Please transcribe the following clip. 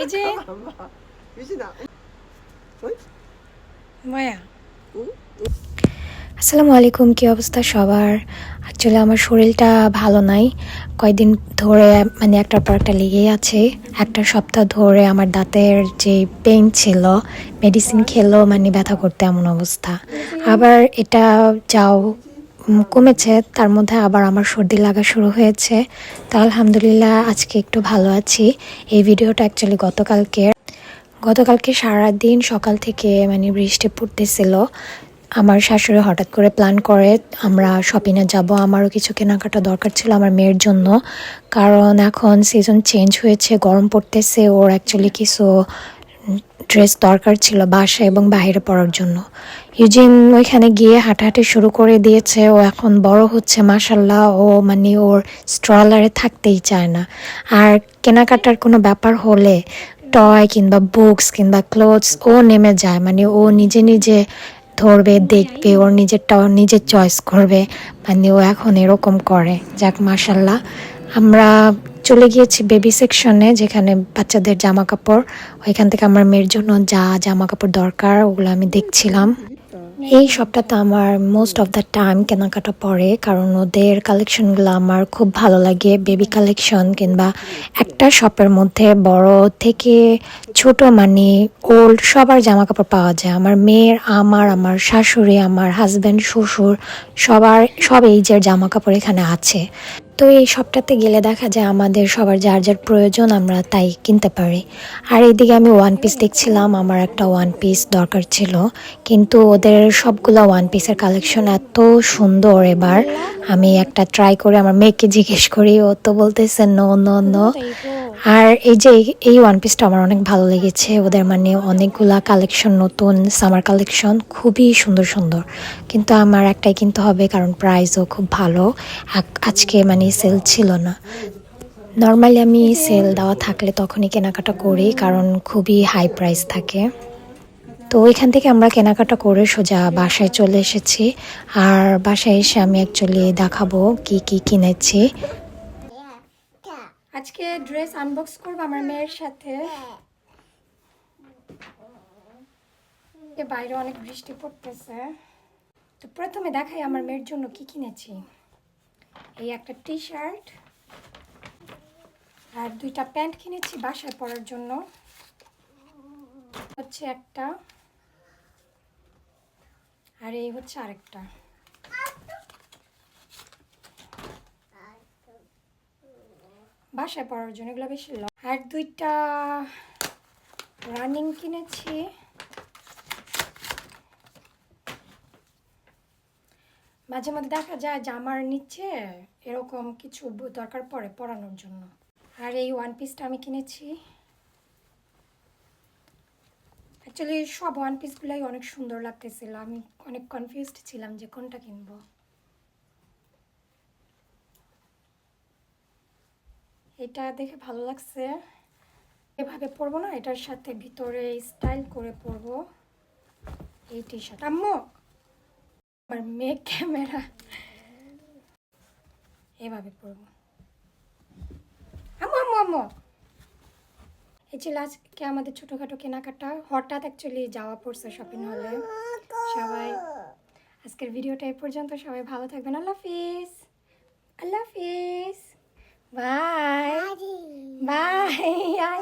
유진, 유진아. 응? 뭐야? 응? আসসালামু আলাইকুম, কি অবস্থা সবার? অ্যাকচুয়ালি আমার শরীরটা ভালো নাই, কয়েকদিন ধরে মানে একটার পর একটা লেগেই আছে। একটা সপ্তাহ ধরে আমার দাঁতের যে পেইন ছিল, মেডিসিন খেলেও মানে ব্যথা করতে এমন অবস্থা। আবার এটা যাও কমেছে, তার মধ্যে আবার আমার সর্দি লাগা শুরু হয়েছে। তা আলহামদুলিল্লাহ আজকে একটু ভালো আছি। এই ভিডিওটা অ্যাকচুয়ালি গতকালকে সারাদিন সকাল থেকে মানে বৃষ্টি পড়তেছিল। আমার শাশুড়ি হঠাৎ করে প্ল্যান করে আমরা শপিংয়ে যাব। আমারও কিছু কেনাকাটা দরকার ছিল আমার মেয়ের জন্য, কারণ এখন সিজন চেঞ্জ হয়েছে, গরম পড়তেছে। ওর অ্যাকচুয়ালি কিছু ড্রেস দরকার ছিল বাসায় এবং বাইরে পরার জন্য। ইউজিন ওইখানে গিয়ে হাঁটাহাঁটি শুরু করে দিয়েছে। ও এখন বড় হচ্ছে মাশাল্লাহ। ও মানে ওর স্ট্রলারে থাকতেই চায় না। আর কেনাকাটার কোনো ব্যাপার হলে টয় কিংবা বুকস কিংবা ক্লোথস ও নেমে যায়, মানে ও নিজে নিজে ধরবে, দেখবে, ওর নিজেরটাও নিজে চয়েস করবে। মানে ও এখন এরকম করে। যাক মাশাল্লাহ। আমরা চলে গিয়েছি বেবি সেকশনে, যেখানে বাচ্চাদের জামা কাপড়। ওইখান থেকে আমার মেয়ের জন্য যা জামা কাপড় দরকার ওগুলো আমি দেখছিলাম। এই সপ্তাহতে আমার মোস্ট অফ দ্য টাইম কেনাকাটা পড়ে, কারণ ওদের কালেকশনগুলো আমার খুব ভালো লাগে। বেবি কালেকশন কিংবা একটা শপের মধ্যে বড় থেকে ছোট মানে ওল্ড সবার জামা কাপড় পাওয়া যায়। আমার মেয়ের, আমার শাশুড়ি, আমার হাজব্যান্ড, শ্বশুর, সব এইজের জামা কাপড় এখানে আছে। তো এই সপ্তাহতে গেলে দেখা যায় আমাদের সবার যার যার প্রয়োজন আমরা তাই কিনতে পারি। আর এইদিকে আমি ওয়ান পিস দেখছিলাম, আমার একটা ওয়ান পিস দরকার ছিল, কিন্তু ওদের সবগুলো ওয়ান পিসের কালেকশন এত সুন্দর। এবার আমি একটা ট্রাই করে আমার মেয়েকে জিজ্ঞেস করি, ও তো বলতেছে নো নো নো। আর এই যে এই ওয়ান পিসটা আমার অনেক ভালো লেগেছে। ওদের মানে অনেকগুলা কালেকশন, নতুন সামার কালেকশন, খুবই সুন্দর সুন্দর। কিন্তু আমার একটাই কিনতে হবে, কারণ প্রাইসও খুব ভালো। আজকে মানে সেল ছিল না। নর্মালি আমি সেল দেওয়া থাকলে তখনই কেনাকাটা করি, কারণ খুবই হাই প্রাইস থাকে। তো ওইখান থেকে আমরা কেনাকাটা করে সোজা বাসায় চলে এসেছি। আর বাসায় এসে আমি অ্যাকচুয়ালি দেখাবো কি কি কিনেছি। আজকে ড্রেস আনবক্স করবো আমার মেয়ের সাথে। বাইরে অনেক বৃষ্টি পড়তেছে। তো প্রথমে দেখাই আমার মেয়ের জন্য কি কিনেছি। এই একটা টি শার্ট আর দুইটা প্যান্ট কিনেছি বাসায় পরার জন্য। হচ্ছে একটা, আর এই হচ্ছে আরেকটা। বাসায় পরার জন্য এগুলো বেশি আর দুইটা রানিং কিনেছি। মাঝে মাঝে দেখা যায় জামার নিচে এরকম কিছু দরকার পড়ে পরানোর জন্য। আর এই ওয়ান পিসটা আমি কিনেছি। অ্যাকচুয়ালি সব ওয়ান পিসগুলাই অনেক সুন্দর লাগতেছিল। আমি অনেক কনফিউজড ছিলাম যে কোনটা কিনবো। এটা দেখে ভালো লাগছে। এভাবে পরবো না, এটার সাথে ভিতরে স্টাইল করে পরবো এই টি শার্ট। আম্মু, আমার মেয়ে ক্যামেরা, এভাবে পরবো। আম্মু আম্মু আম্মু। এই ছিল আজকে আমাদের ছোটোখাটো কেনাকাটা। হঠাৎ অ্যাকচুয়ালি যাওয়া পড়ছে শপিং হলে। সবাই আজকের ভিডিওটা এই পর্যন্ত। সবাই ভালো থাকবেন। আল্লাহ হাফিজ। আল্লাহ হাফিজ। Bye by.